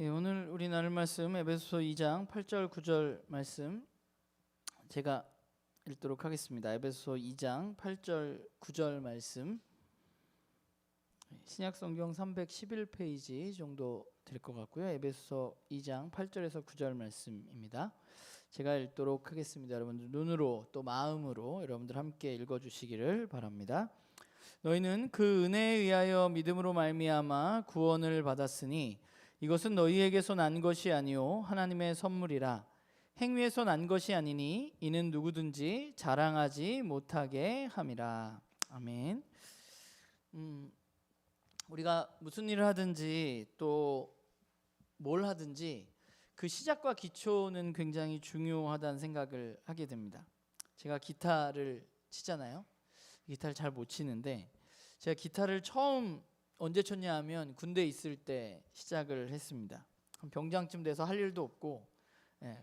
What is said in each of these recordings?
오늘 우리 나눌 말씀 에베소서 2장 8절 9절 말씀 제가 읽도록 하겠습니다. 에베소서 2장 8절 9절 말씀 신약성경 311페이지 정도 될 것 같고요. 에베소서 2장 8절에서 9절 말씀입니다. 제가 읽도록 하겠습니다. 여러분들 눈으로 또 마음으로 여러분들 함께 읽어주시기를 바랍니다. 너희는 그 은혜에 의하여 믿음으로 말미암아 구원을 받았으니 이것은 너희에게서 난 것이 아니요 하나님의 선물이라. 행위에서 난 것이 아니니 이는 누구든지 자랑하지 못하게 함이라. 아멘. 우리가 무슨 일을 하든지 또 뭘 하든지 그 시작과 기초는 굉장히 중요하다는 생각을 하게 됩니다. 제가 기타를 치잖아요. 기타를 잘 못 치는데 제가 기타를 처음 언제 쳤냐 하면 군대에 있을 때 시작을 했습니다. 병장쯤 돼서 할 일도 없고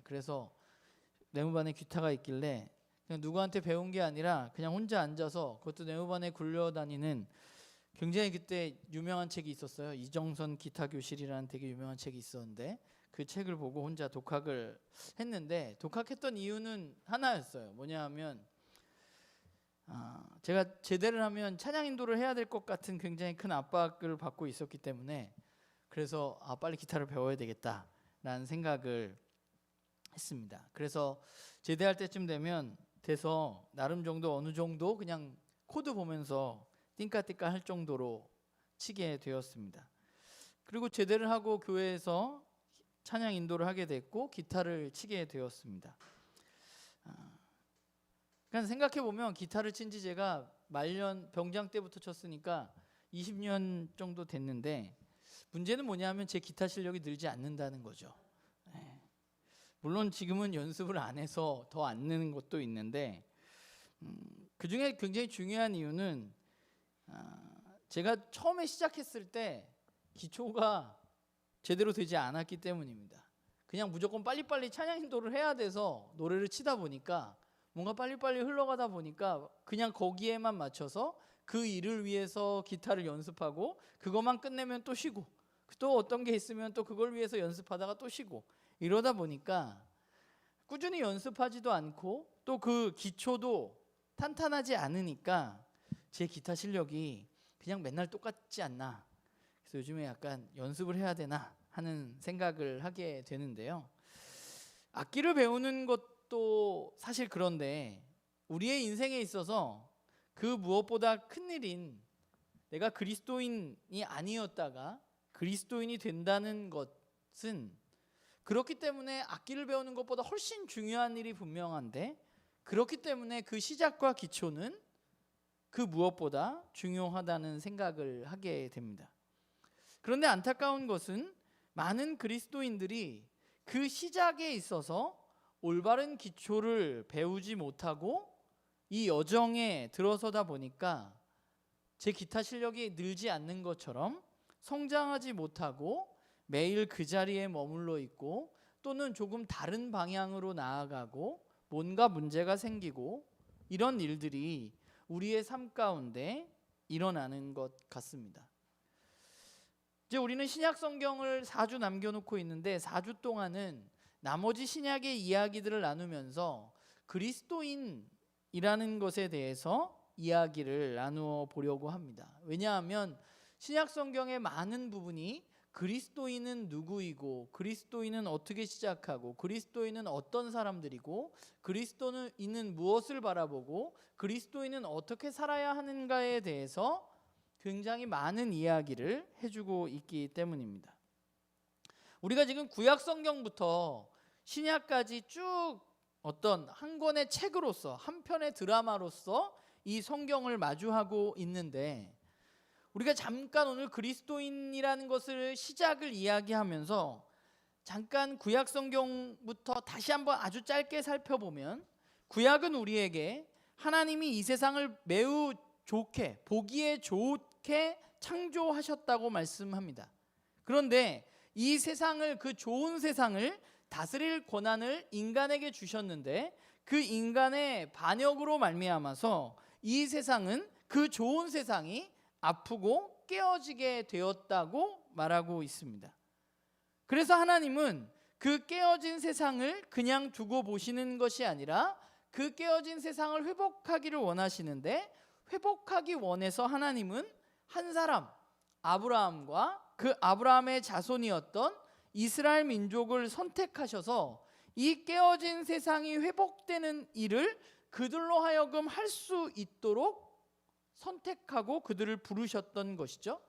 그래서 내무반에 기타가 있길래 그냥 누구한테 배운 게 아니라 그냥 혼자 앉아서, 그것도 내무반에 굴려다니는, 굉장히 그때 유명한 책이 있었어요. 이정선 기타교실이라는 되게 유명한 책이 있었는데 그 책을 보고 혼자 독학을 했는데, 독학했던 이유는 하나였어요. 뭐냐 하면 제가 제대를 하면 찬양 인도를 해야 될 것 같은 굉장히 큰 압박을 받고 있었기 때문에, 그래서 빨리 기타를 배워야 되겠다라는 생각을 했습니다. 그래서 제대할 때쯤 돼서 나름 정도 어느 정도 그냥 코드 보면서 띵까띵까 할 정도로 치게 되었습니다. 그리고 제대를 하고 교회에서 찬양 인도를 하게 됐고 기타를 치게 되었습니다. 그냥 생각해 보면 기타를 친 지 제가 말년 병장 때부터 쳤으니까 20년 정도 됐는데, 문제는 뭐냐면 제 기타 실력이 늘지 않는다는 거죠. 물론 지금은 연습을 안 해서 더 안 느는 것도 있는데, 그 중에 굉장히 중요한 이유는 제가 처음에 시작했을 때 기초가 제대로 되지 않았기 때문입니다. 그냥 무조건 빨리빨리 찬양 인도를 해야 돼서 노래를 치다 보니까, 뭔가 빨리빨리 흘러가다 보니까 그냥 거기에만 맞춰서 그 일을 위해서 기타를 연습하고 그것만 끝내면 또 쉬고, 또 어떤 게 있으면 또 그걸 위해서 연습하다가 또 쉬고, 이러다 보니까 꾸준히 연습하지도 않고 또 그 기초도 탄탄하지 않으니까 제 기타 실력이 그냥 맨날 똑같지 않나, 그래서 요즘에 약간 연습을 해야 되나 하는 생각을 하게 되는데요. 악기를 배우는 것도 사실 그런데 우리의 인생에 있어서 그 무엇보다 큰일인, 내가 그리스도인이 아니었다가 그리스도인이 된다는 것은, 그렇기 때문에 악기를 배우는 것보다 훨씬 중요한 일이 분명한데, 그렇기 때문에 그 시작과 기초는 그 무엇보다 중요하다는 생각을 하게 됩니다. 그런데 안타까운 것은 많은 그리스도인들이 그 시작에 있어서 올바른 기초를 배우지 못하고 이 여정에 들어서다 보니까 제 기타 실력이 늘지 않는 것처럼 성장하지 못하고 매일 그 자리에 머물러 있고, 또는 조금 다른 방향으로 나아가고 뭔가 문제가 생기고, 이런 일들이 우리의 삶 가운데 일어나는 것 같습니다. 이제 우리는 신약 성경을 4주 남겨놓고 있는데, 4주 동안은 나머지 신약의 이야기들을 나누면서 그리스도인이라는 것에 대해서 이야기를 나누어 보려고 합니다. 왜냐하면 신약 성경의 많은 부분이 그리스도인은 누구이고, 그리스도인은 어떻게 시작하고, 그리스도인은 어떤 사람들이고, 그리스도인은 무엇을 바라보고, 그리스도인은 어떻게 살아야 하는가에 대해서 굉장히 많은 이야기를 해주고 있기 때문입니다. 우리가 지금 구약 성경부터 신약까지 쭉 어떤 한 권의 책으로서, 한 편의 드라마로서 이 성경을 마주하고 있는데, 우리가 잠깐 오늘 그리스도인이라는 것을 시작을 이야기하면서 잠깐 구약 성경부터 다시 한번 아주 짧게 살펴보면, 구약은 우리에게 하나님이 이 세상을 매우 좋게, 보기에 좋게 창조하셨다고 말씀합니다. 그런데 이 세상을, 그 좋은 세상을 다스릴 권한을 인간에게 주셨는데, 그 인간의 반역으로 말미암아서 이 세상은, 그 좋은 세상이 아프고 깨어지게 되었다고 말하고 있습니다. 그래서 하나님은 그 깨어진 세상을 그냥 두고 보시는 것이 아니라 그 깨어진 세상을 회복하기를 원하시는데, 회복하기 원해서 하나님은 한 사람, 아브라함과 그 아브라함의 자손이었던 이스라엘 민족을 선택하셔서 이 깨어진 세상이 회복되는 일을 그들로 하여금 할 수 있도록 선택하고 그들을 부르셨던 것이죠.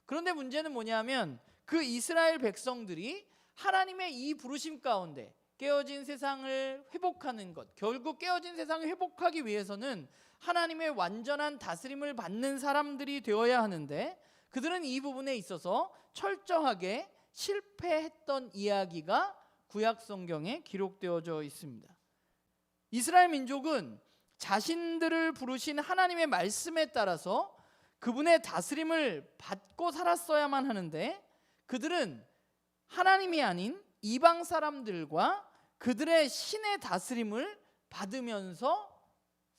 그런데 문제는 뭐냐면 그 이스라엘 백성들이 하나님의 이 부르심 가운데 깨어진 세상을 회복하는 것, 결국 깨어진 세상을 회복하기 위해서는 하나님의 완전한 다스림을 받는 사람들이 되어야 하는데, 그들은 이 부분에 있어서 철저하게 실패했던 이야기가 구약 성경에 기록되어져 있습니다. 이스라엘 민족은 자신들을 부르신 하나님의 말씀에 따라서 그분의 다스림을 받고 살았어야만 하는데, 그들은 하나님이 아닌 이방 사람들과 그들의 신의 다스림을 받으면서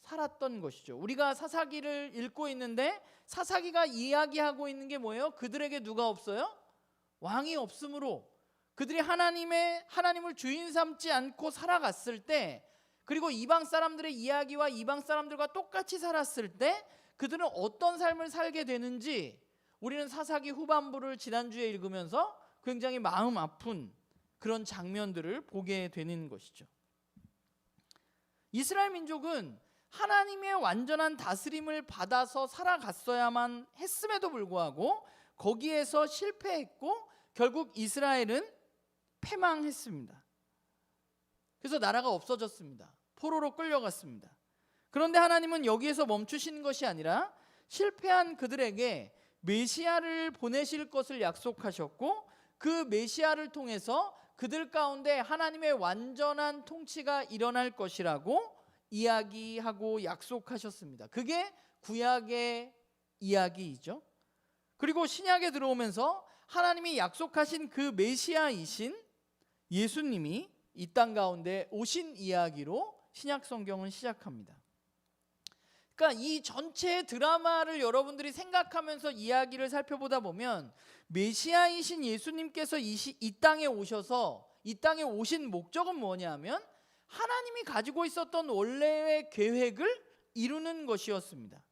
살았던 것이죠. 우리가 사사기를 읽고 있는데 사사기가 이야기하고 있는 게 뭐예요? 그들에게 누가 없어요? 왕이 없으므로 그들이 하나님을 주인 삼지 않고 살아갔을 때, 그리고 이방 사람들의 이야기와 이방 사람들과 똑같이 살았을 때 그들은 어떤 삶을 살게 되는지 우리는 사사기 후반부를 지난주에 읽으면서 굉장히 마음 아픈 그런 장면들을 보게 되는 것이죠. 이스라엘 민족은 하나님의 완전한 다스림을 받아서 살아갔어야만 했음에도 불구하고 거기에서 실패했고 결국 이스라엘은 패망했습니다. 그래서 나라가 없어졌습니다. 포로로 끌려갔습니다. 그런데 하나님은 여기에서 멈추신 것이 아니라 실패한 그들에게 메시아를 보내실 것을 약속하셨고, 그 메시아를 통해서 그들 가운데 하나님의 완전한 통치가 일어날 것이라고 이야기하고 약속하셨습니다. 그게 구약의 이야기이죠. 그리고 신약에 들어오면서 하나님이 약속하신 그 메시아이신 예수님이 이 땅 가운데 오신 이야기로 신약 성경은 시작합니다. 그러니까 이 전체 드라마를 여러분들이 생각하면서 이야기를 살펴보다 보면 메시아이신 예수님께서 이 땅에 오셔서 이 땅에 오신 목적은 뭐냐면 하나님이 가지고 있었던 원래의 계획을 이루는 것이었습니다.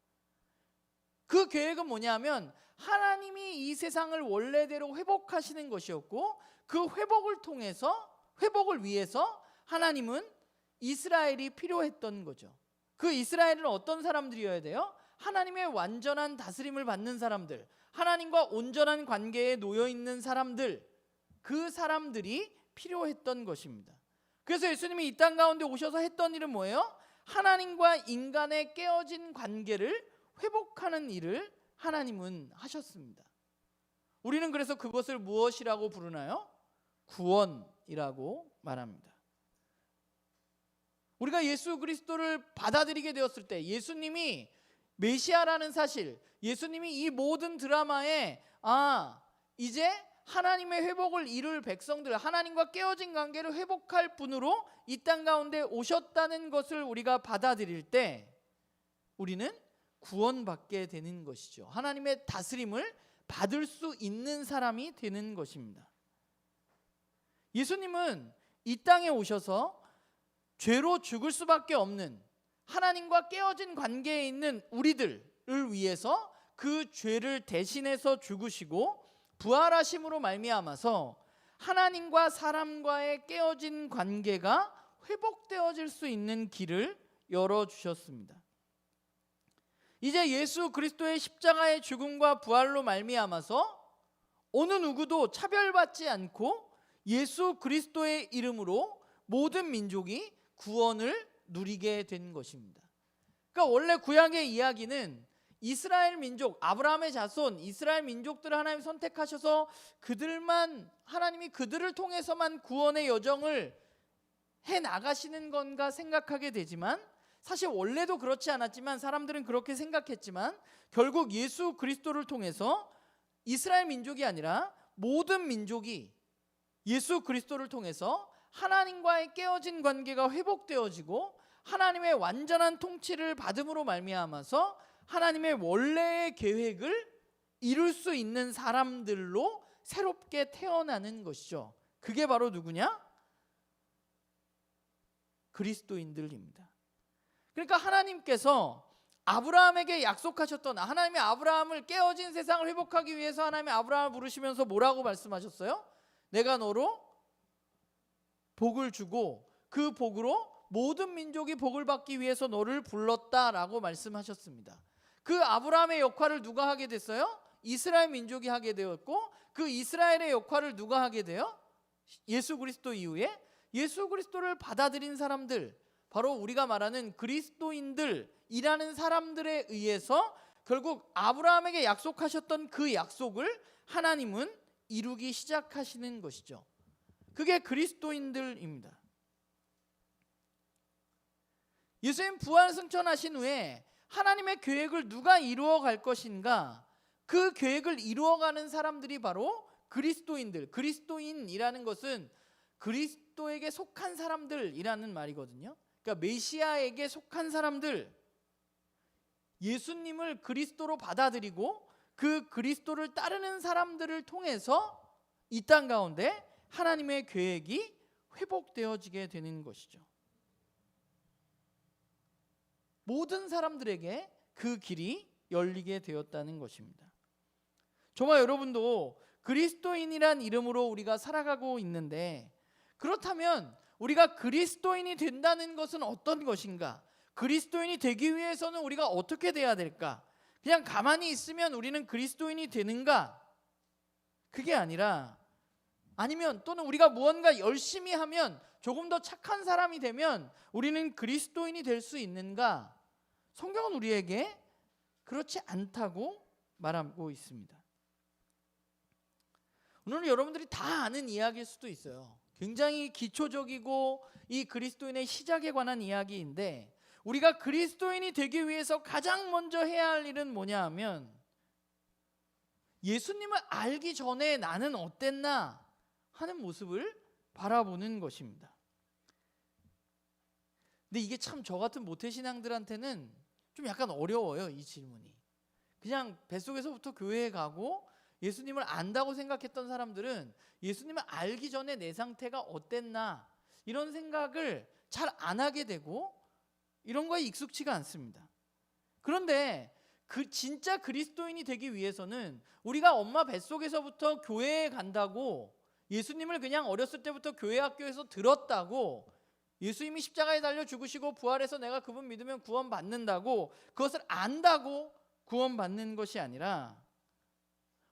그 계획은 뭐냐면 하나님이 이 세상을 원래대로 회복하시는 것이었고, 그 회복을 위해서 하나님은 이스라엘이 필요했던 거죠. 그 이스라엘은 어떤 사람들이어야 돼요? 하나님의 완전한 다스림을 받는 사람들, 하나님과 온전한 관계에 놓여 있는 사람들, 그 사람들이 필요했던 것입니다. 그래서 예수님이 이 땅 가운데 오셔서 했던 일은 뭐예요? 하나님과 인간의 깨어진 관계를 회복하는 일을 하나님은 하셨습니다. 우리는 그래서 그것을 무엇이라고 부르나요? 구원이라고 말합니다. 우리가 예수 그리스도를 받아들이게 되었을 때, 예수님이 메시아라는 사실, 예수님이 이 모든 드라마에 이제 하나님의 회복을 이룰 백성들, 하나님과 깨어진 관계를 회복할 분으로 이 땅 가운데 오셨다는 것을 우리가 받아들일 때 우리는 구원받게 되는 것이죠. 하나님의 다스림을 받을 수 있는 사람이 되는 것입니다. 예수님은 이 땅에 오셔서 죄로 죽을 수밖에 없는 하나님과 깨어진 관계에 있는 우리들을 위해서 그 죄를 대신해서 죽으시고 부활하심으로 말미암아서 하나님과 사람과의 깨어진 관계가 회복되어질 수 있는 길을 열어주셨습니다. 이제 예수 그리스도의 십자가의 죽음과 부활로 말미암아서 어느 누구도 차별받지 않고 예수 그리스도의 이름으로 모든 민족이 구원을 누리게 된 것입니다. 그러니까 원래 구약의 이야기는 이스라엘 민족, 아브라함의 자손, 이스라엘 민족들을 하나님 선택하셔서 하나님이 그들을 통해서만 구원의 여정을 해 나가시는 건가 생각하게 되지만, 사실 원래도 그렇지 않았지만 사람들은 그렇게 생각했지만 결국 예수 그리스도를 통해서 이스라엘 민족이 아니라 모든 민족이 예수 그리스도를 통해서 하나님과의 깨어진 관계가 회복되어지고 하나님의 완전한 통치를 받음으로 말미암아서 하나님의 원래의 계획을 이룰 수 있는 사람들로 새롭게 태어나는 것이죠. 그게 바로 누구냐? 그리스도인들입니다. 그러니까 하나님께서 아브라함에게 약속하셨던, 하나님이 아브라함을 깨어진 세상을 회복하기 위해서 하나님이 아브라함을 부르시면서 뭐라고 말씀하셨어요? 내가 너로 복을 주고 그 복으로 모든 민족이 복을 받기 위해서 너를 불렀다라고 말씀하셨습니다. 그 아브라함의 역할을 누가 하게 됐어요? 이스라엘 민족이 하게 되었고, 그 이스라엘의 역할을 누가 하게 돼요? 예수 그리스도 이후에 예수 그리스도를 받아들인 사람들, 바로 우리가 말하는 그리스도인들이라는 사람들에 의해서 결국 아브라함에게 약속하셨던 그 약속을 하나님은 이루기 시작하시는 것이죠. 그게 그리스도인들입니다. 예수님 부활 승천하신 후에 하나님의 계획을 누가 이루어 갈 것인가, 그 계획을 이루어가는 사람들이 바로 그리스도인들. 그리스도인이라는 것은 그리스도에게 속한 사람들이라는 말이거든요. 그러니까 메시아에게 속한 사람들, 예수님을 그리스도로 받아들이고 그 그리스도를 따르는 사람들을 통해서 이 땅 가운데 하나님의 계획이 회복되어지게 되는 것이죠. 모든 사람들에게 그 길이 열리게 되었다는 것입니다. 정말 여러분도 그리스도인이란 이름으로 우리가 살아가고 있는데, 그렇다면 우리가 그리스도인이 된다는 것은 어떤 것인가? 그리스도인이 되기 위해서는 우리가 어떻게 돼야 될까? 그냥 가만히 있으면 우리는 그리스도인이 되는가? 그게 아니라, 아니면 또는 우리가 무언가 열심히 하면 조금 더 착한 사람이 되면 우리는 그리스도인이 될 수 있는가? 성경은 우리에게 그렇지 않다고 말하고 있습니다. 오늘 여러분들이 다 아는 이야기일 수도 있어요. 굉장히 기초적이고 이 그리스도인의 시작에 관한 이야기인데, 우리가 그리스도인이 되기 위해서 가장 먼저 해야 할 일은 뭐냐 하면, 예수님을 알기 전에 나는 어땠나 하는 모습을 바라보는 것입니다. 근데 이게 참 저 같은 모태신앙들한테는 좀 약간 어려워요, 이 질문이. 그냥 뱃속에서부터 교회에 가고 예수님을 안다고 생각했던 사람들은 예수님을 알기 전에 내 상태가 어땠나 이런 생각을 잘 안 하게 되고 이런 거에 익숙치가 않습니다. 그런데 그 진짜 그리스도인이 되기 위해서는 우리가 엄마 뱃속에서부터 교회에 간다고, 예수님을 그냥 어렸을 때부터 교회 학교에서 들었다고, 예수님이 십자가에 달려 죽으시고 부활해서 내가 그분 믿으면 구원받는다고, 그것을 안다고 구원받는 것이 아니라,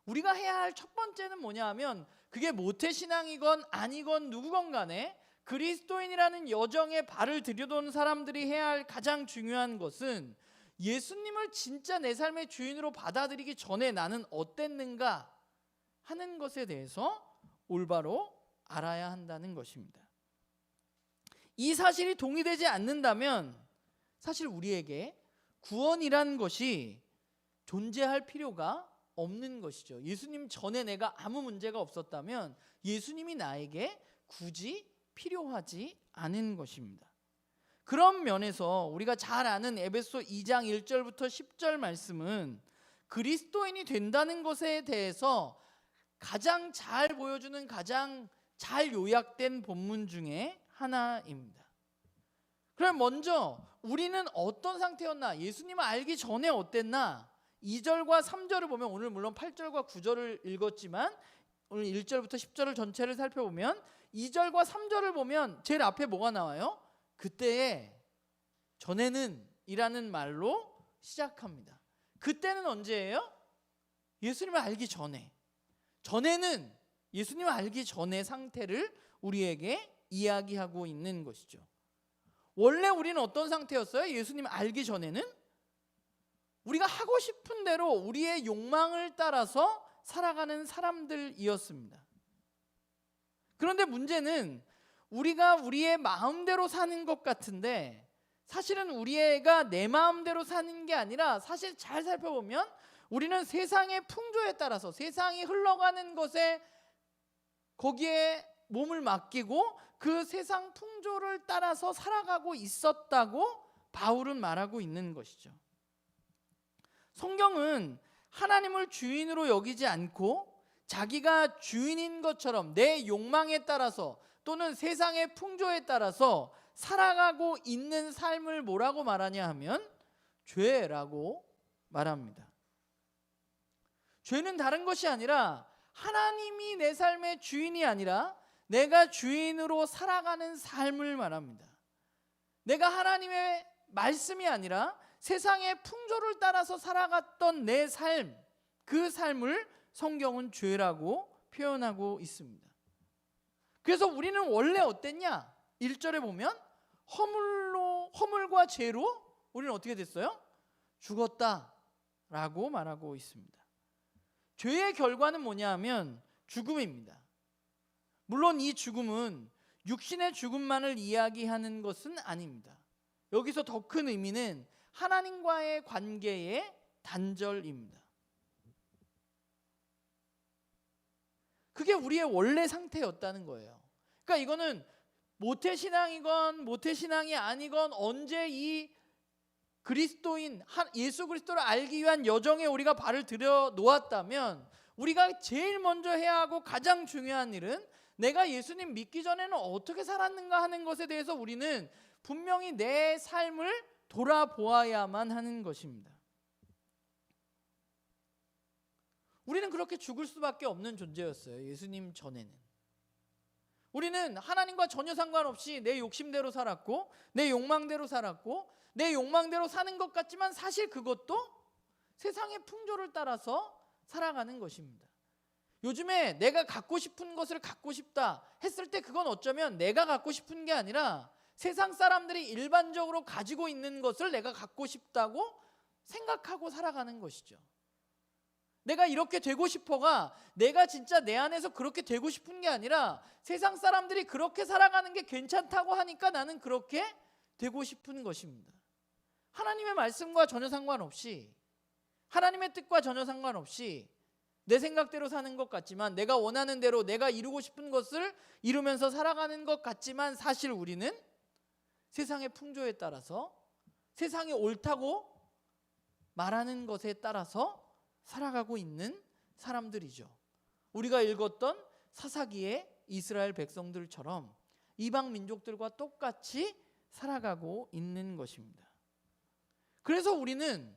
우리가 해야 할 첫 번째는 뭐냐 하면, 그게 모태신앙이건 아니건 누구건 간에 그리스도인이라는 여정에 발을 들여놓은 사람들이 해야 할 가장 중요한 것은, 예수님을 진짜 내 삶의 주인으로 받아들이기 전에 나는 어땠는가 하는 것에 대해서 올바로 알아야 한다는 것입니다. 이 사실이 동의되지 않는다면 사실 우리에게 구원이라는 것이 존재할 필요가 없는 것이죠. 예수님 전에 내가 아무 문제가 없었다면 예수님이 나에게 굳이 필요하지 않은 것입니다. 그런 면에서 우리가 잘 아는 에베소 2장 1절부터 10절 말씀은 그리스도인이 된다는 것에 대해서 가장 잘 보여주는, 가장 잘 요약된 본문 중에 하나입니다. 그럼 먼저 우리는 어떤 상태였나, 예수님을 알기 전에 어땠나, 2절과 3절을 보면, 오늘 물론 8절과 9절을 읽었지만 오늘 1절부터 10절을 전체를 살펴보면 2절과 3절을 보면 제일 앞에 뭐가 나와요? 그때에, 전에는 이라는 말로 시작합니다. 그때는 언제예요? 예수님을 알기 전에. 전에는 예수님을 알기 전의 상태를 우리에게 이야기하고 있는 것이죠. 원래 우리는 어떤 상태였어요? 예수님을 알기 전에는 우리가 하고 싶은 대로 우리의 욕망을 따라서 살아가는 사람들이었습니다. 그런데 문제는 우리가 우리의 마음대로 사는 것 같은데, 사실은 우리가 내 마음대로 사는 게 아니라, 사실 잘 살펴보면 우리는 세상의 풍조에 따라서, 세상이 흘러가는 것에 거기에 몸을 맡기고 그 세상 풍조를 따라서 살아가고 있었다고 바울은 말하고 있는 것이죠. 성경은 하나님을 주인으로 여기지 않고 자기가 주인인 것처럼 내 욕망에 따라서 또는 세상의 풍조에 따라서 살아가고 있는 삶을 뭐라고 말하냐 하면 죄라고 말합니다. 죄는 다른 것이 아니라 하나님이 내 삶의 주인이 아니라 내가 주인으로 살아가는 삶을 말합니다. 내가 하나님의 말씀이 아니라 세상의 풍조를 따라서 살아갔던 내 삶, 그 삶을 성경은 죄라고 표현하고 있습니다. 그래서 우리는 원래 어땠냐? 1절에 보면 허물과 죄로 우리는 어떻게 됐어요? 죽었다라고 말하고 있습니다. 죄의 결과는 뭐냐 하면 죽음입니다. 물론 이 죽음은 육신의 죽음만을 이야기하는 것은 아닙니다. 여기서 더 큰 의미는 하나님과의 관계의 단절입니다. 그게 우리의 원래 상태였다는 거예요. 그러니까 이거는 모태신앙이건 모태신앙이 아니건 언제 이 그리스도인 예수 그리스도를 알기 위한 여정에 우리가 발을 들여 놓았다면 우리가 제일 먼저 해야 하고 가장 중요한 일은 내가 예수님 믿기 전에는 어떻게 살았는가 하는 것에 대해서 우리는 분명히 내 삶을 돌아보아야만 하는 것입니다. 우리는 그렇게 죽을 수밖에 없는 존재였어요. 예수님 전에는. 우리는 하나님과 전혀 상관없이 내 욕심대로 살았고 내 욕망대로 살았고 내 욕망대로 사는 것 같지만 사실 그것도 세상의 풍조를 따라서 살아가는 것입니다. 요즘에 내가 갖고 싶은 것을 갖고 싶다 했을 때 그건 어쩌면 내가 갖고 싶은 게 아니라 세상 사람들이 일반적으로 가지고 있는 것을 내가 갖고 싶다고 생각하고 살아가는 것이죠. 내가 이렇게 되고 싶어가 내가 진짜 내 안에서 그렇게 되고 싶은 게 아니라 세상 사람들이 그렇게 살아가는 게 괜찮다고 하니까 나는 그렇게 되고 싶은 것입니다. 하나님의 말씀과 전혀 상관없이 하나님의 뜻과 전혀 상관없이 내 생각대로 사는 것 같지만 내가 원하는 대로 내가 이루고 싶은 것을 이루면서 살아가는 것 같지만 사실 우리는 세상의 풍조에 따라서 세상이 옳다고 말하는 것에 따라서 살아가고 있는 사람들이죠. 우리가 읽었던 사사기의 이스라엘 백성들처럼 이방 민족들과 똑같이 살아가고 있는 것입니다. 그래서 우리는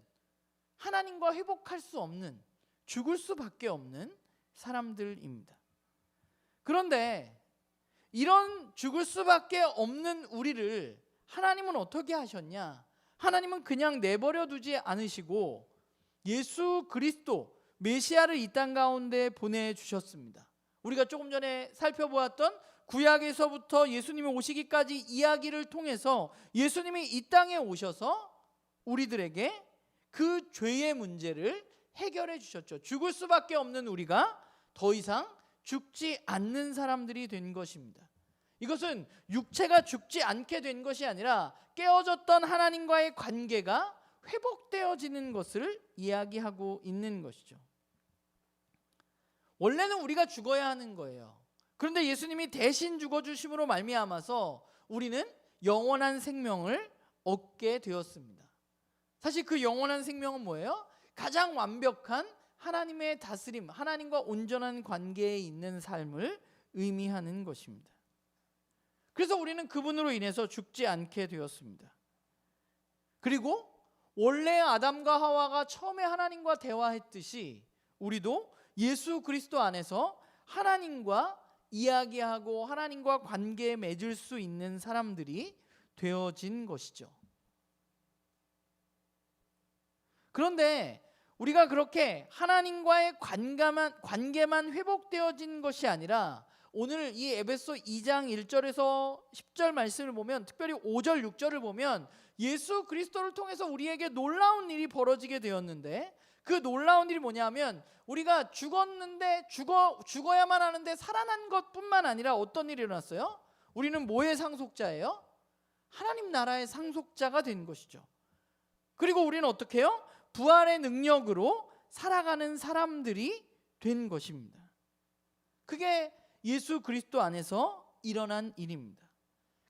하나님과 회복할 수 없는 죽을 수밖에 없는 사람들입니다. 그런데 이런 죽을 수밖에 없는 우리를 하나님은 어떻게 하셨냐? 하나님은 그냥 내버려 두지 않으시고 예수 그리스도 메시아를 이 땅 가운데 보내주셨습니다. 우리가 조금 전에 살펴보았던 구약에서부터 예수님이 오시기까지 이야기를 통해서 예수님이 이 땅에 오셔서 우리들에게 그 죄의 문제를 해결해 주셨죠. 죽을 수밖에 없는 우리가 더 이상 죽지 않는 사람들이 된 것입니다. 이것은 육체가 죽지 않게 된 것이 아니라 깨어졌던 하나님과의 관계가 회복되어지는 것을 이야기하고 있는 것이죠. 원래는 우리가 죽어야 하는 거예요. 그런데 예수님이 대신 죽어주심으로 말미암아서 우리는 영원한 생명을 얻게 되었습니다. 사실 그 영원한 생명은 뭐예요? 가장 완벽한 하나님의 다스림, 하나님과 온전한 관계에 있는 삶을 의미하는 것입니다. 그래서 우리는 그분으로 인해서 죽지 않게 되었습니다. 그리고 원래 아담과 하와가 처음에 하나님과 대화했듯이 우리도 예수 그리스도 안에서 하나님과 이야기하고 하나님과 관계 맺을 수 있는 사람들이 되어진 것이죠. 그런데 우리가 그렇게 하나님과의 관계만 회복되어진 것이 아니라 오늘 이 에베소 2장 1절에서 10절 말씀을 보면 특별히 5절 6절을 보면 예수 그리스도를 통해서 우리에게 놀라운 일이 벌어지게 되었는데 그 놀라운 일이 뭐냐면 우리가 죽었는데 죽어야만 하는데 살아난 것뿐만 아니라 어떤 일이 일어났어요? 우리는 뭐의 상속자예요? 하나님 나라의 상속자가 된 것이죠. 그리고 우리는 어떻게 해요? 부활의 능력으로 살아가는 사람들이 된 것입니다. 그게 예수 그리스도 안에서 일어난 일입니다.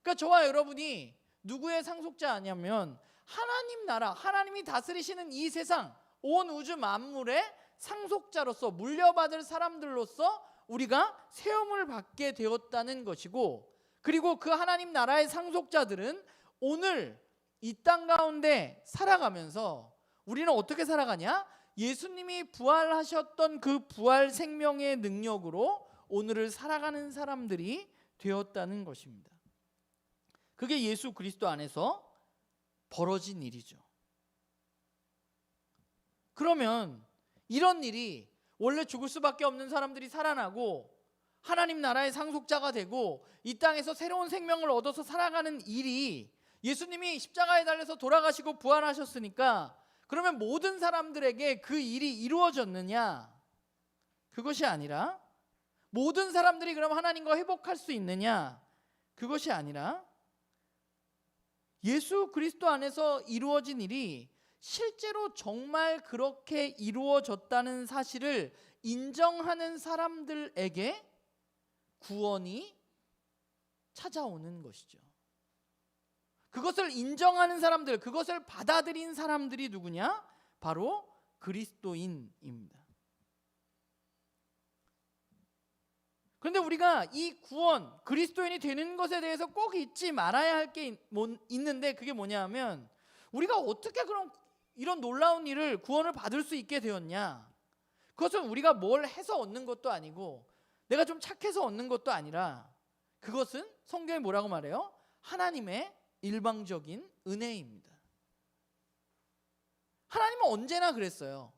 그러니까 저와 여러분이 누구의 상속자 아니냐면 하나님 나라, 하나님이 다스리시는 이 세상, 온 우주 만물의 상속자로서 물려받을 사람들로서 우리가 세움을 받게 되었다는 것이고, 그리고 그 하나님 나라의 상속자들은 오늘 이 땅 가운데 살아가면서 우리는 어떻게 살아가냐? 예수님이 부활하셨던 그 부활 생명의 능력으로 오늘을 살아가는 사람들이 되었다는 것입니다. 그게 예수 그리스도 안에서 벌어진 일이죠. 그러면 이런 일이 원래 죽을 수밖에 없는 사람들이 살아나고 하나님 나라의 상속자가 되고 이 땅에서 새로운 생명을 얻어서 살아가는 일이, 예수님이 십자가에 달려서 돌아가시고 부활하셨으니까 그러면 모든 사람들에게 그 일이 이루어졌느냐? 그것이 아니라, 모든 사람들이 그럼 하나님과 회복할 수 있느냐? 그것이 아니라 예수 그리스도 안에서 이루어진 일이 실제로 정말 그렇게 이루어졌다는 사실을 인정하는 사람들에게 구원이 찾아오는 것이죠. 그것을 인정하는 사람들, 그것을 받아들인 사람들이 누구냐? 바로 그리스도인입니다. 그런데 우리가 이 구원, 그리스도인이 되는 것에 대해서 꼭 잊지 말아야 할 게 있는데, 그게 뭐냐 하면, 우리가 어떻게 그럼 이런 놀라운 일을, 구원을 받을 수 있게 되었냐? 그것은 우리가 뭘 해서 얻는 것도 아니고 내가 좀 착해서 얻는 것도 아니라, 그것은 성경이 뭐라고 말해요? 하나님의 일방적인 은혜입니다. 하나님은 언제나 그랬어요.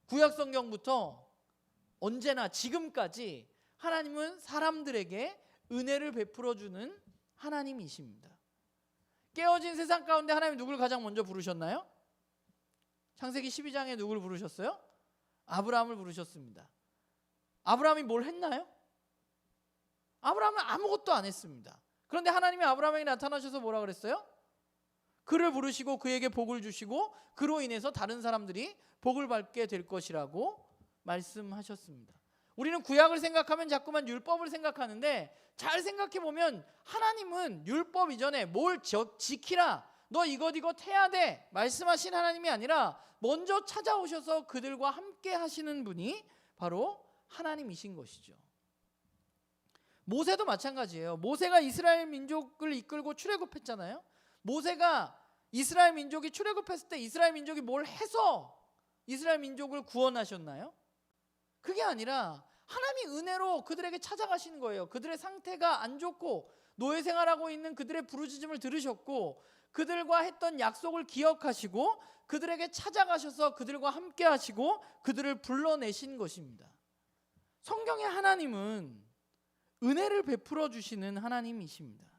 구약 성경부터 언제나 지금까지 하나님은 사람들에게 은혜를 베풀어 주는 하나님이십니다. 깨어진 세상 가운데 하나님이 누굴 가장 먼저 부르셨나요? 창세기 12장에 누굴 부르셨어요? 아브라함을 부르셨습니다. 아브라함이 뭘 했나요? 아브라함은 아무것도 안 했습니다. 그런데 하나님이 아브라함에게 나타나셔서 뭐라 그랬어요? 그를 부르시고 그에게 복을 주시고 그로 인해서 다른 사람들이 복을 받게 될 것이라고 말씀하셨습니다. 우리는 구약을 생각하면 자꾸만 율법을 생각하는데, 잘 생각해 보면 하나님은 율법 이전에 뭘 지키라, 너 이것 해야 돼 말씀하신 하나님이 아니라 먼저 찾아오셔서 그들과 함께 하시는 분이 바로 하나님이신 것이죠. 모세도 마찬가지예요. 모세가 이스라엘 민족을 이끌고 출애굽했잖아요. 모세가 이스라엘 민족이 출애굽했을 때 이스라엘 민족이 뭘 해서 이스라엘 민족을 구원하셨나요? 그게 아니라 하나님이 은혜로 그들에게 찾아가시는 거예요. 그들의 상태가 안 좋고 노예 생활하고 있는 그들의 부르짖음을 들으셨고, 그들과 했던 약속을 기억하시고 그들에게 찾아가셔서 그들과 함께 하시고 그들을 불러내신 것입니다. 성경의 하나님은 은혜를 베풀어 주시는 하나님이십니다.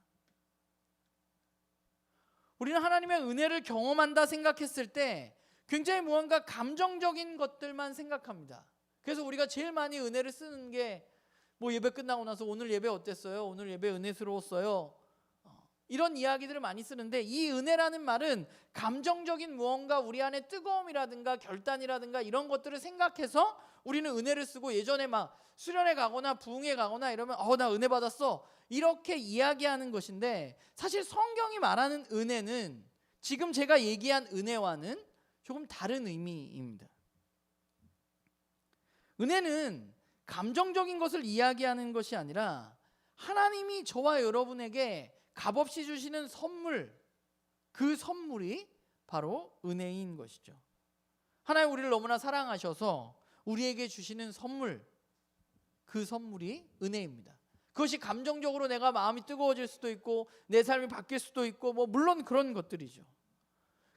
우리는 하나님의 은혜를 경험한다 생각했을 때 굉장히 무언가 감정적인 것들만 생각합니다. 그래서 우리가 제일 많이 은혜를 쓰는 게 뭐 예배 끝나고 나서 오늘 예배 어땠어요? 오늘 예배 은혜스러웠어요. 이런 이야기들을 많이 쓰는데, 이 은혜라는 말은 감정적인 무언가, 우리 안에 뜨거움이라든가 결단이라든가 이런 것들을 생각해서 우리는 은혜를 쓰고, 예전에 막 수련회 가거나 부흥회 가거나 이러면 나 은혜 받았어 이렇게 이야기하는 것인데, 사실 성경이 말하는 은혜는 지금 제가 얘기한 은혜와는 조금 다른 의미입니다. 은혜는 감정적인 것을 이야기하는 것이 아니라 하나님이 저와 여러분에게 값없이 주시는 선물, 그 선물이 바로 은혜인 것이죠. 하나님 우리를 너무나 사랑하셔서 우리에게 주시는 선물, 그 선물이 은혜입니다. 그것이 감정적으로 내가 마음이 뜨거워질 수도 있고 내 삶이 바뀔 수도 있고 물론 그런 것들이죠.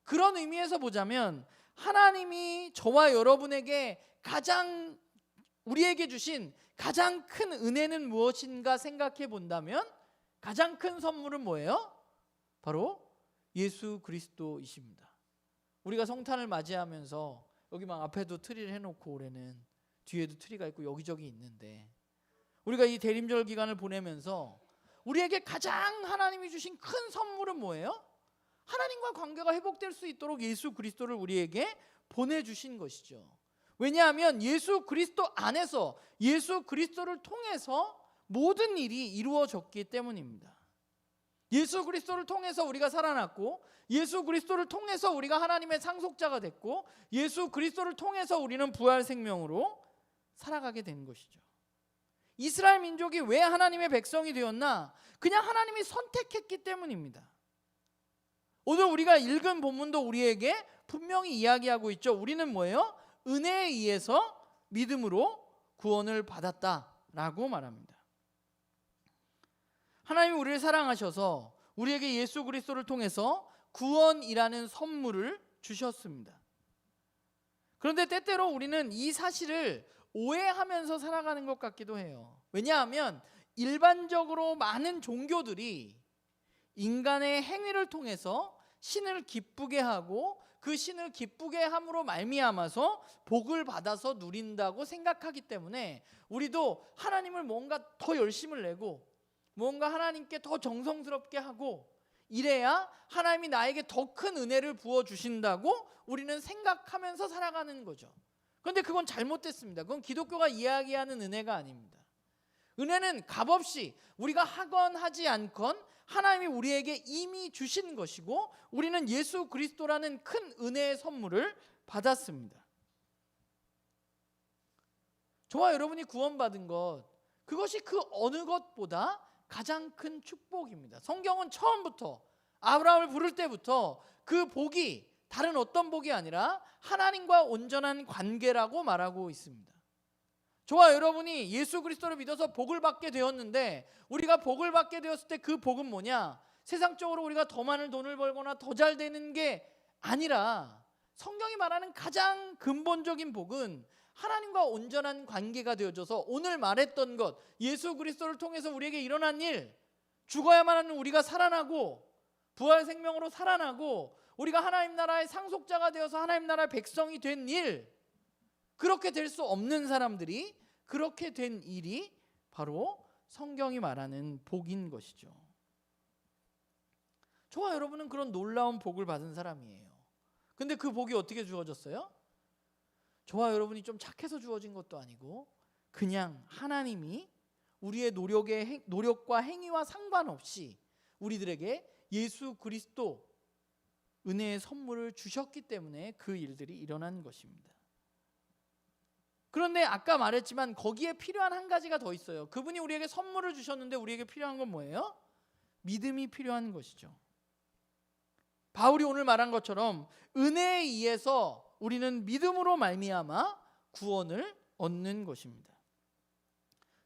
그런 의미에서 보자면 하나님이 저와 여러분에게 우리에게 주신 가장 큰 은혜는 무엇인가 생각해 본다면, 가장 큰 선물은 뭐예요? 바로 예수 그리스도이십니다. 우리가 성탄을 맞이하면서 여기 막 앞에도 트리를 해놓고, 올해는 뒤에도 트리가 있고 여기저기 있는데, 우리가 이 대림절 기간을 보내면서 우리에게 가장 하나님이 주신 큰 선물은 뭐예요? 하나님과 관계가 회복될 수 있도록 예수 그리스도를 우리에게 보내주신 것이죠. 왜냐하면 예수 그리스도 안에서, 예수 그리스도를 통해서 모든 일이 이루어졌기 때문입니다. 예수 그리스도를 통해서 우리가 살아났고, 예수 그리스도를 통해서 우리가 하나님의 상속자가 됐고, 예수 그리스도를 통해서 우리는 부활 생명으로 살아가게 된 것이죠. 이스라엘 민족이 왜 하나님의 백성이 되었나? 그냥 하나님이 선택했기 때문입니다. 오늘 우리가 읽은 본문도 우리에게 분명히 이야기하고 있죠. 우리는 뭐예요? 은혜에 의해서 믿음으로 구원을 받았다라고 말합니다. 하나님이 우리를 사랑하셔서 우리에게 예수 그리스도를 통해서 구원이라는 선물을 주셨습니다. 그런데 때때로 우리는 이 사실을 오해하면서 살아가는 것 같기도 해요. 왜냐하면 일반적으로 많은 종교들이 인간의 행위를 통해서 신을 기쁘게 하고 그 신을 기쁘게 함으로 말미암아서 복을 받아서 누린다고 생각하기 때문에 우리도 하나님을 뭔가 더 열심을 내고 뭔가 하나님께 더 정성스럽게 하고 이래야 하나님이 나에게 더 큰 은혜를 부어주신다고 우리는 생각하면서 살아가는 거죠. 그런데 그건 잘못됐습니다. 그건 기독교가 이야기하는 은혜가 아닙니다. 은혜는 값없이 우리가 하건 하지 않건 하나님이 우리에게 이미 주신 것이고 우리는 예수 그리스도라는 큰 은혜의 선물을 받았습니다. 저와 여러분이 구원받은 것, 그것이 그 어느 것보다 가장 큰 축복입니다. 성경은 처음부터 아브라함을 부를 때부터 그 복이 다른 어떤 복이 아니라 하나님과 온전한 관계라고 말하고 있습니다. 저와 여러분이 예수 그리스도를 믿어서 복을 받게 되었는데 우리가 복을 받게 되었을 때 그 복은 뭐냐? 세상적으로 우리가 더 많은 돈을 벌거나 더 잘 되는 게 아니라 성경이 말하는 가장 근본적인 복은 하나님과 온전한 관계가 되어져서 오늘 말했던 것, 예수 그리스도를 통해서 우리에게 일어난 일, 죽어야만 하는 우리가 살아나고 부활 생명으로 살아나고 우리가 하나님 나라의 상속자가 되어서 하나님 나라의 백성이 된 일, 그렇게 될 수 없는 사람들이 그렇게 된 일이 바로 성경이 말하는 복인 것이죠. 저와 여러분은 그런 놀라운 복을 받은 사람이에요. 근데 그 복이 어떻게 주어졌어요? 저와 여러분이 좀 착해서 주어진 것도 아니고 그냥 하나님이 우리의 노력과 행위와 상관없이 우리들에게 예수 그리스도 은혜의 선물을 주셨기 때문에 그 일들이 일어난 것입니다. 그런데 아까 말했지만 거기에 필요한 한 가지가 더 있어요. 그분이 우리에게 선물을 주셨는데 우리에게 필요한 건 뭐예요? 믿음이 필요한 것이죠. 바울이 오늘 말한 것처럼 은혜에 의해서 우리는 믿음으로 말미암아 구원을 얻는 것입니다.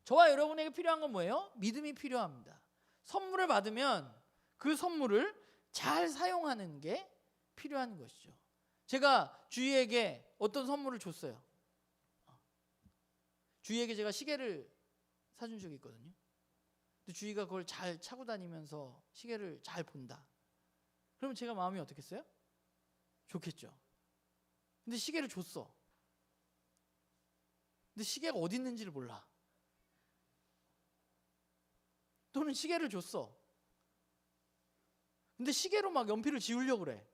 저와 여러분에게 필요한 건 뭐예요? 믿음이 필요합니다. 선물을 받으면 그 선물을 잘 사용하는 게 필요한 것이죠. 제가 주희에게 어떤 선물을 줬어요. 주희에게 제가 시계를 사준 적이 있거든요. 근데 주희가 그걸 잘 차고 다니면서 시계를 잘 본다. 그러면 제가 마음이 어떻겠어요? 좋겠죠. 근데 시계를 줬어. 근데 시계가 어디 있는지를 몰라. 또는 시계를 줬어. 근데 시계로 막 연필을 지우려고 그래.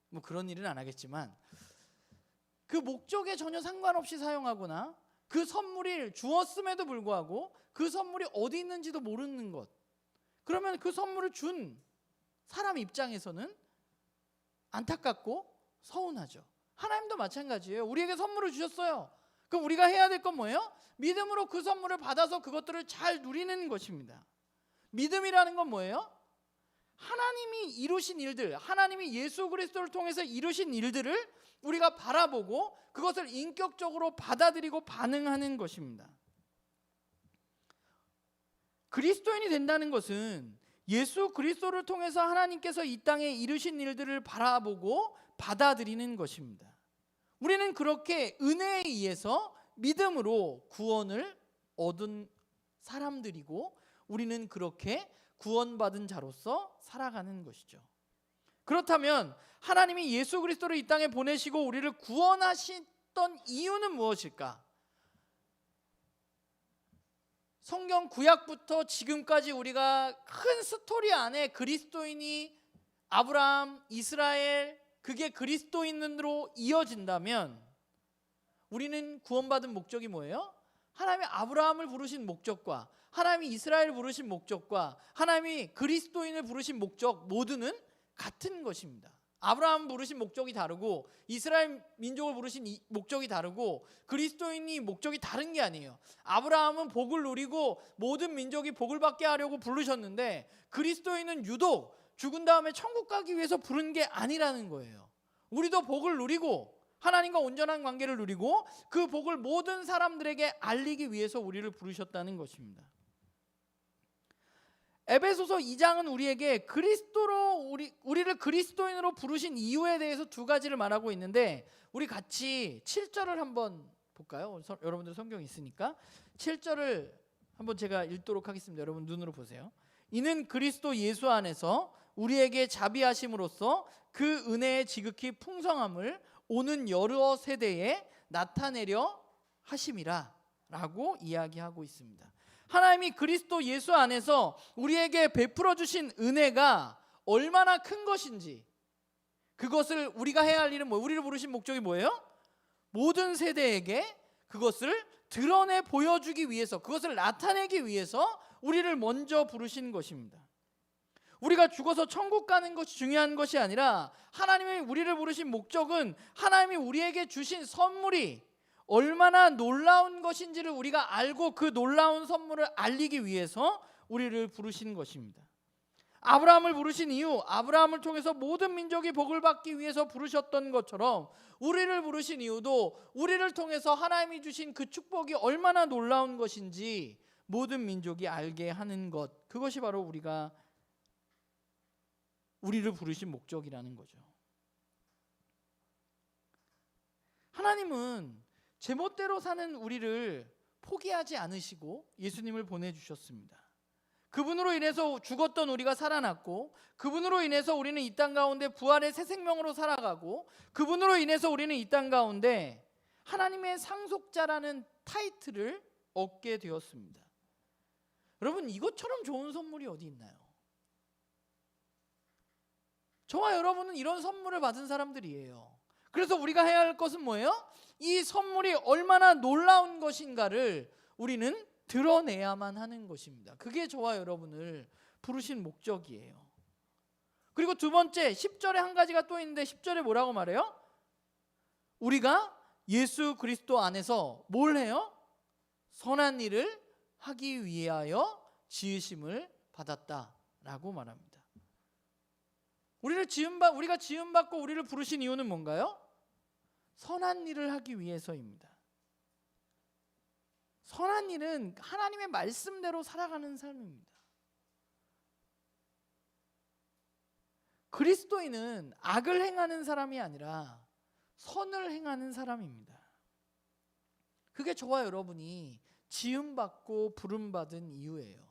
뭐 그런 일은 안 하겠지만 그 목적에 전혀 상관없이 사용하거나 그 선물을 주었음에도 불구하고 그 선물이 어디 있는지도 모르는 것. 그러면 그 선물을 준 사람 입장에서는 안타깝고 서운하죠. 하나님도 마찬가지예요. 우리에게 선물을 주셨어요. 그럼 우리가 해야 될 건 뭐예요? 믿음으로 그 선물을 받아서 그것들을 잘 누리는 것입니다. 믿음이라는 건 뭐예요? 하나님이 이루신 일들, 하나님이 예수 그리스도를 통해서 이루신 일들을 우리가 바라보고 그것을 인격적으로 받아들이고 반응하는 것입니다. 그리스도인이 된다는 것은 예수 그리스도를 통해서 하나님께서 이 땅에 이루신 일들을 바라보고 받아들이는 것입니다. 우리는 그렇게 은혜에 의해서 믿음으로 구원을 얻은 사람들이고 우리는 그렇게 구원받은 자로서 살아가는 것이죠. 그렇다면 하나님이 예수 그리스도를 이 땅에 보내시고 우리를 구원하셨던 이유는 무엇일까? 성경 구약부터 지금까지 우리가 큰 스토리 안에 그리스도인이 아브라함, 이스라엘, 그게 그리스도인으로 이어진다면 우리는 구원받은 목적이 뭐예요? 하나님이 아브라함을 부르신 목적과 하나님이 이스라엘을 부르신 목적과 하나님이 그리스도인을 부르신 목적 모두는 같은 것입니다. 아브라함 부르신 목적이 다르고 이스라엘 민족을 부르신 목적이 다르고 그리스도인이 목적이 다른 게 아니에요. 아브라함은 복을 누리고 모든 민족이 복을 받게 하려고 부르셨는데 그리스도인은 유독 죽은 다음에 천국 가기 위해서 부른 게 아니라는 거예요. 우리도 복을 누리고 하나님과 온전한 관계를 누리고 그 복을 모든 사람들에게 알리기 위해서 우리를 부르셨다는 것입니다. 에베소서 2장은 우리에게 우리를 그리스도인으로 부르신 이유에 대해서 두 가지를 말하고 있는데 우리 같이 7절을 한번 볼까요? 여러분들 성경이 있으니까 7절을 한번 제가 읽도록 하겠습니다. 여러분 눈으로 보세요. 이는 그리스도 예수 안에서 우리에게 자비하심으로써 그 은혜의 지극히 풍성함을 오는 여러 세대에 나타내려 하심이라 라고 이야기하고 있습니다. 하나님이 그리스도 예수 안에서 우리에게 베풀어 주신 은혜가 얼마나 큰 것인지 그것을 우리가 해야 할 일은 우리를 부르신 목적이 뭐예요? 모든 세대에게 그것을 드러내 보여주기 위해서 그것을 나타내기 위해서 우리를 먼저 부르신 것입니다. 우리가 죽어서 천국 가는 것이 중요한 것이 아니라 하나님이 우리를 부르신 목적은 하나님이 우리에게 주신 선물이 얼마나 놀라운 것인지를 우리가 알고 그 놀라운 선물을 알리기 위해서 우리를 부르신 것입니다. 아브라함을 부르신 이유, 아브라함을 통해서 모든 민족이 복을 받기 위해서 부르셨던 것처럼 우리를 부르신 이유도 우리를 통해서 하나님이 주신 그 축복이 얼마나 놀라운 것인지 모든 민족이 알게 하는 것, 그것이 바로 우리를 부르신 목적이라는 거죠. 하나님은 제멋대로 사는 우리를 포기하지 않으시고 예수님을 보내주셨습니다. 그분으로 인해서 죽었던 우리가 살아났고 그분으로 인해서 우리는 이 땅 가운데 부활의 새 생명으로 살아가고 그분으로 인해서 우리는 이 땅 가운데 하나님의 상속자라는 타이틀을 얻게 되었습니다. 여러분 이것처럼 좋은 선물이 어디 있나요? 저와 여러분은 이런 선물을 받은 사람들이에요. 그래서 우리가 해야 할 것은 뭐예요? 이 선물이 얼마나 놀라운 것인가를 우리는 드러내야만 하는 것입니다. 그게 저와 여러분을 부르신 목적이에요. 그리고 두 번째 10절에 한 가지가 또 있는데 10절에 뭐라고 말해요? 우리가 예수 그리스도 안에서 뭘 해요? 선한 일을 하기 위하여 지으심을 받았다라고 말합니다. 우리가 지음받고 우리를 부르신 이유는 뭔가요? 선한 일을 하기 위해서입니다. 선한 일은 하나님의 말씀대로 살아가는 삶입니다. 그리스도인은 악을 행하는 사람이 아니라 선을 행하는 사람입니다. 그게 저와 여러분이 지음받고 부름받은 이유예요.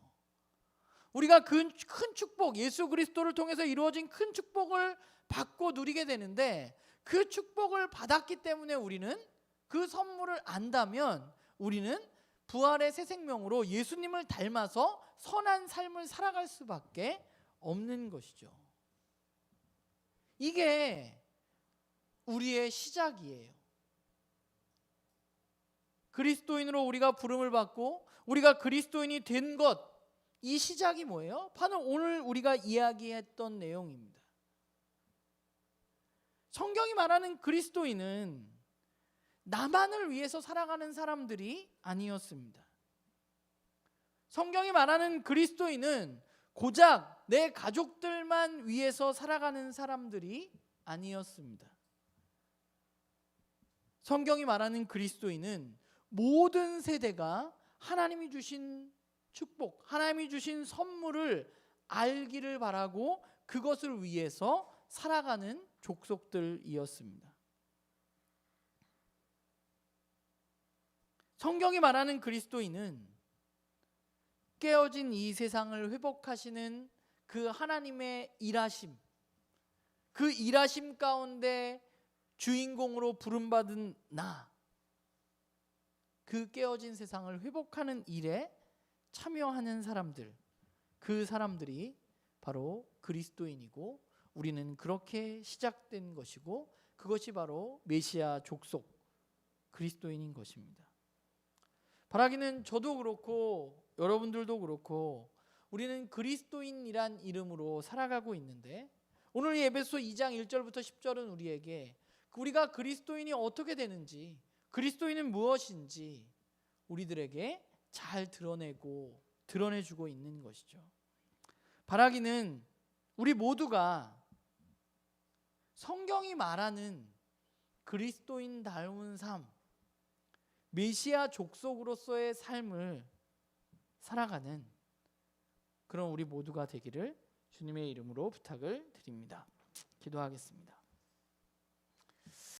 우리가 큰 축복, 예수 그리스도를 통해서 이루어진 큰 축복을 받고 누리게 되는데 그 축복을 받았기 때문에 우리는 그 선물을 안다면 우리는 부활의 새 생명으로 예수님을 닮아서 선한 삶을 살아갈 수밖에 없는 것이죠. 이게 우리의 시작이에요. 그리스도인으로 우리가 부름을 받고 우리가 그리스도인이 된 것, 이 시작이 뭐예요? 바로 오늘 우리가 이야기했던 내용입니다. 성경이 말하는 그리스도인은 나만을 위해서 살아가는 사람들이 아니었습니다. 성경이 말하는 그리스도인은 고작 내 가족들만 위해서 살아가는 사람들이 아니었습니다. 성경이 말하는 그리스도인은 모든 세대가 하나님이 주신 축복, 하나님이 주신 선물을 알기를 바라고 그것을 위해서 살아가는 족속들이었습니다. 성경이 말하는 그리스도인은 깨어진 이 세상을 회복하시는 그 하나님의 일하심, 그 일하심 가운데 주인공으로 부름받은 그 깨어진 세상을 회복하는 일에 참여하는 사람들, 그 사람들이 바로 그리스도인이고 우리는 그렇게 시작된 것이고 그것이 바로 메시아 족속 그리스도인인 것입니다. 바라기는 저도 그렇고 여러분들도 그렇고 우리는 그리스도인이란 이름으로 살아가고 있는데, 오늘 이 에베소 2장 1절부터 10절은 우리에게 우리가 그리스도인이 어떻게 되는지, 그리스도인은 무엇인지 우리들에게 잘 드러내주고 있는 것이죠. 바라기는 우리 모두가 성경이 말하는 그리스도인다운 삶, 메시아 족속으로서의 삶을 살아가는 그런 우리 모두가 되기를 주님의 이름으로 부탁을 드립니다. 기도하겠습니다.